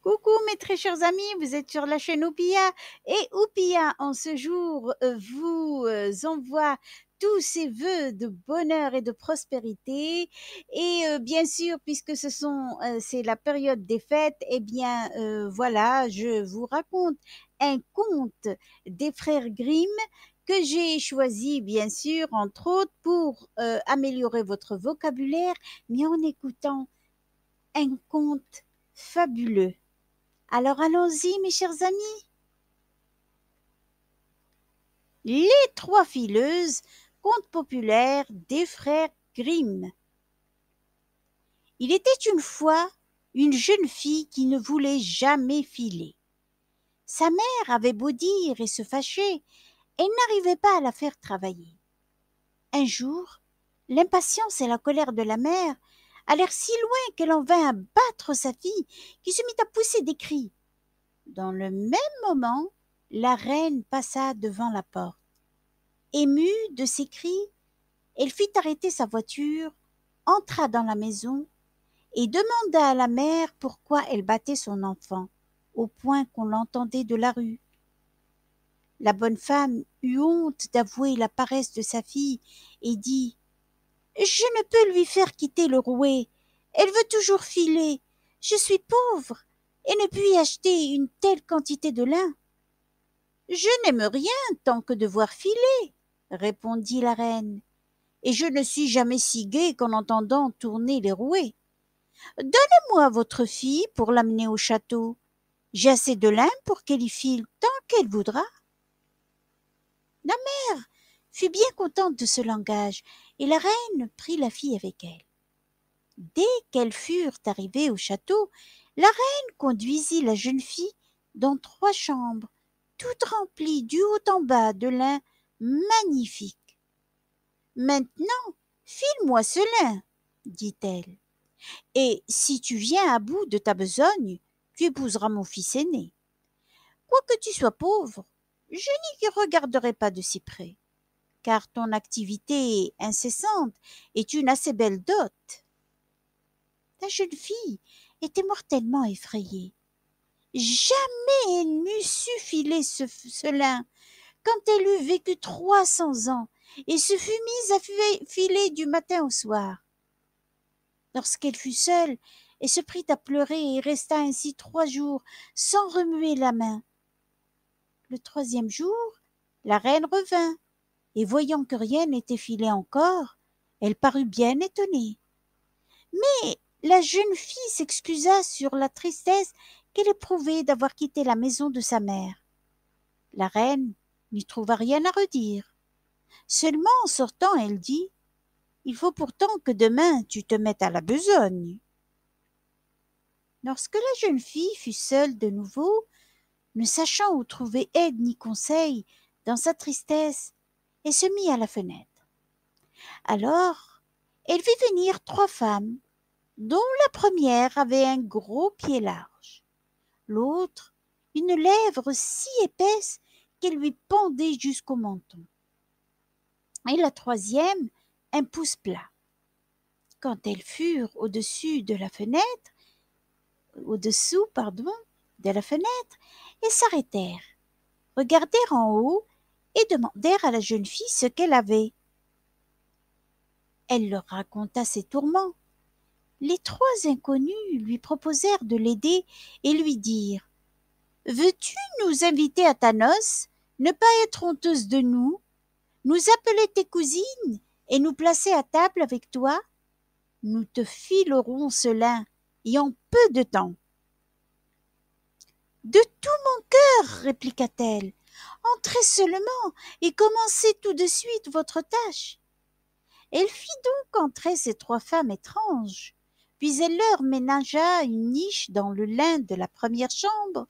Coucou mes très chers amis, vous êtes sur la chaîne Oupia et Oupia en ce jour vous envoie tous ses vœux de bonheur et de prospérité et bien sûr puisque c'est la période des fêtes, eh bien voilà, je vous raconte un conte des frères Grimm que j'ai choisi bien sûr entre autres pour améliorer votre vocabulaire, mais en écoutant un conte fabuleux. Alors allons-y, mes chers amis. Les trois fileuses, conte populaire des frères Grimm. Il était une fois une jeune fille qui ne voulait jamais filer. Sa mère avait beau dire et se fâcher, elle n'arrivait pas à la faire travailler. Un jour, l'impatience et la colère de la mère allèrent si loin qu'elle en vint à battre sa fille, qui se mit à pousser des cris. Dans le même moment, la reine passa devant la porte. Émue de ces cris, elle fit arrêter sa voiture, entra dans la maison et demanda à la mère pourquoi elle battait son enfant, au point qu'on l'entendait de la rue. La bonne femme eut honte d'avouer la paresse de sa fille et dit « Je ne peux lui faire quitter le rouet. Elle veut toujours filer. Je suis pauvre et ne puis acheter une telle quantité de lin. »« Je n'aime rien tant que devoir filer, » répondit la reine. Et je ne suis jamais si gaie qu'en entendant tourner les rouets. Donnez-moi votre fille pour l'amener au château. J'ai assez de lin pour qu'elle y file tant qu'elle voudra. La mère fut bien contente de ce langage, et la reine prit la fille avec elle. Dès qu'elles furent arrivées au château, la reine conduisit la jeune fille dans 3 chambres, toutes remplies du haut en bas de lin magnifique. Maintenant, file-moi ce lin, dit-elle, et si tu viens à bout de ta besogne, tu épouseras mon fils aîné. Quoique tu sois pauvre, je n'y regarderai pas de si près, car ton activité incessante est une assez belle dot. La jeune fille était mortellement effrayée. Jamais elle n'eût su filer ce lin quand elle eut vécu 300 ans et se fut mise à filer du matin au soir. Lorsqu'elle fut seule, elle se prit à pleurer et resta ainsi 3 jours sans remuer la main. Le 3e jour, la reine revint, et voyant que rien n'était filé encore, elle parut bien étonnée. Mais la jeune fille s'excusa sur la tristesse qu'elle éprouvait d'avoir quitté la maison de sa mère. La reine n'y trouva rien à redire. Seulement en sortant, elle dit « Il faut pourtant que demain tu te mettes à la besogne. » Lorsque la jeune fille fut seule de nouveau, ne sachant où trouver aide ni conseil dans sa tristesse, elle se mit à la fenêtre. Alors, elle vit venir 3 femmes, dont la première avait un gros pied large, l'autre une lèvre si épaisse qu'elle lui pendait jusqu'au menton, et la troisième un pouce plat. Quand elles furent au-dessous, de la fenêtre, elles s'arrêtèrent, regardèrent en haut et demandèrent à la jeune fille ce qu'elle avait. Elle leur raconta ses tourments. Les 3 inconnus lui proposèrent de l'aider et lui dirent « Veux-tu nous inviter à ta noce, ne pas être honteuse de nous, nous appeler tes cousines et nous placer à table avec toi? Nous te filerons ce lin et en peu de temps. » « De tout mon cœur, répliqua-t-elle, entrez seulement et commencez tout de suite votre tâche. » Elle fit donc entrer ces 3 femmes étranges, puis elle leur ménagea une niche dans le lin de la première chambre,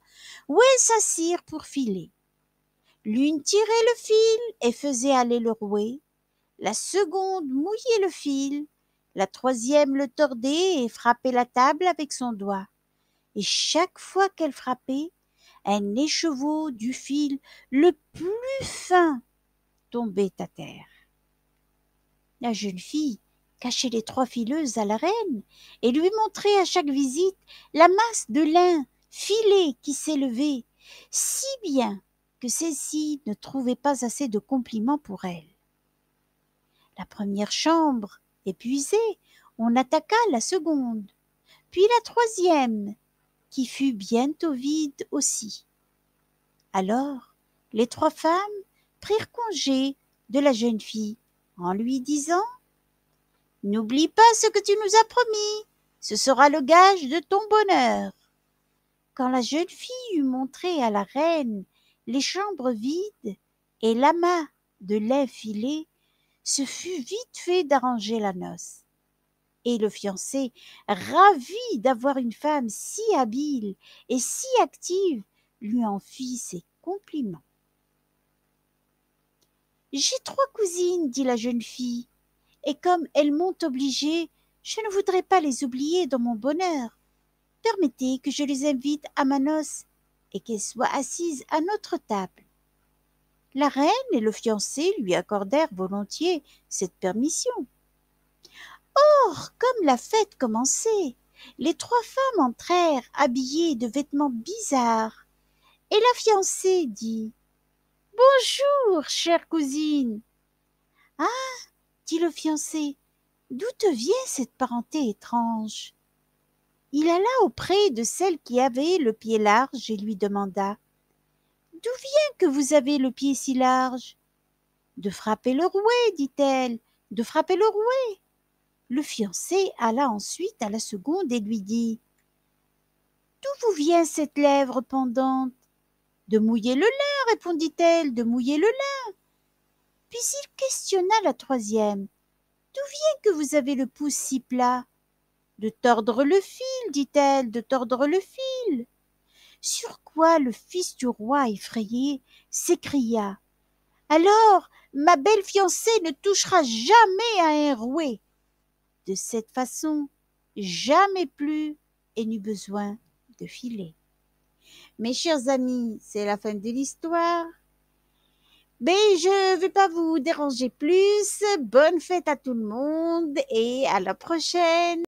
où elles s'assirent pour filer. L'une tirait le fil et faisait aller le rouet, la seconde mouillait le fil, la troisième le tordait et frappait la table avec son doigt. Et chaque fois qu'elle frappait, un écheveau du fil le plus fin tombait à terre. La jeune fille cachait les 3 fileuses à la reine et lui montrait à chaque visite la masse de lin filet qui s'élevait si bien que celle-ci ne trouvait pas assez de compliments pour elle. La première chambre épuisée, on attaqua la seconde, puis la troisième, qui fut bientôt vide aussi. Alors, les trois femmes prirent congé de la jeune fille en lui disant « N'oublie pas ce que tu nous as promis, ce sera le gage de ton bonheur. » Quand la jeune fille eut montré à la reine les chambres vides et l'amas de lait filé, ce fut vite fait d'arranger la noce. Et le fiancé, ravi d'avoir une femme si habile et si active, lui en fit ses compliments. « J'ai 3 cousines, dit la jeune fille, et comme elles m'ont obligée, je ne voudrais pas les oublier dans mon bonheur. Permettez que je les invite à ma noce et qu'elles soient assises à notre table. » La reine et le fiancé lui accordèrent volontiers cette permission. Or, comme la fête commençait, les 3 femmes entrèrent habillées de vêtements bizarres, et la fiancée dit « Bonjour, chère cousine. »« Ah, dit le fiancé, d'où te vient cette parenté étrange ?» Il alla auprès de celle qui avait le pied large et lui demanda « D'où vient que vous avez le pied si large ?»« De frapper le rouet, dit-elle, de frapper le rouet. » Le fiancé alla ensuite à la seconde et lui dit « D'où vous vient cette lèvre pendante ?»« De mouiller le lin, répondit-elle, de mouiller le lin. » Puis il questionna la troisième « D'où vient que vous avez le pouce si plat ?»« De tordre le fil, dit-elle, de tordre le fil. » Sur quoi le fils du roi effrayé s'écria « Alors, ma belle fiancée ne touchera jamais à un rouet. » De cette façon, jamais plus elle n'eut besoin de filet. Mes chers amis, c'est la fin de l'histoire. Mais je ne vais pas vous déranger plus. Bonne fête à tout le monde et à la prochaine.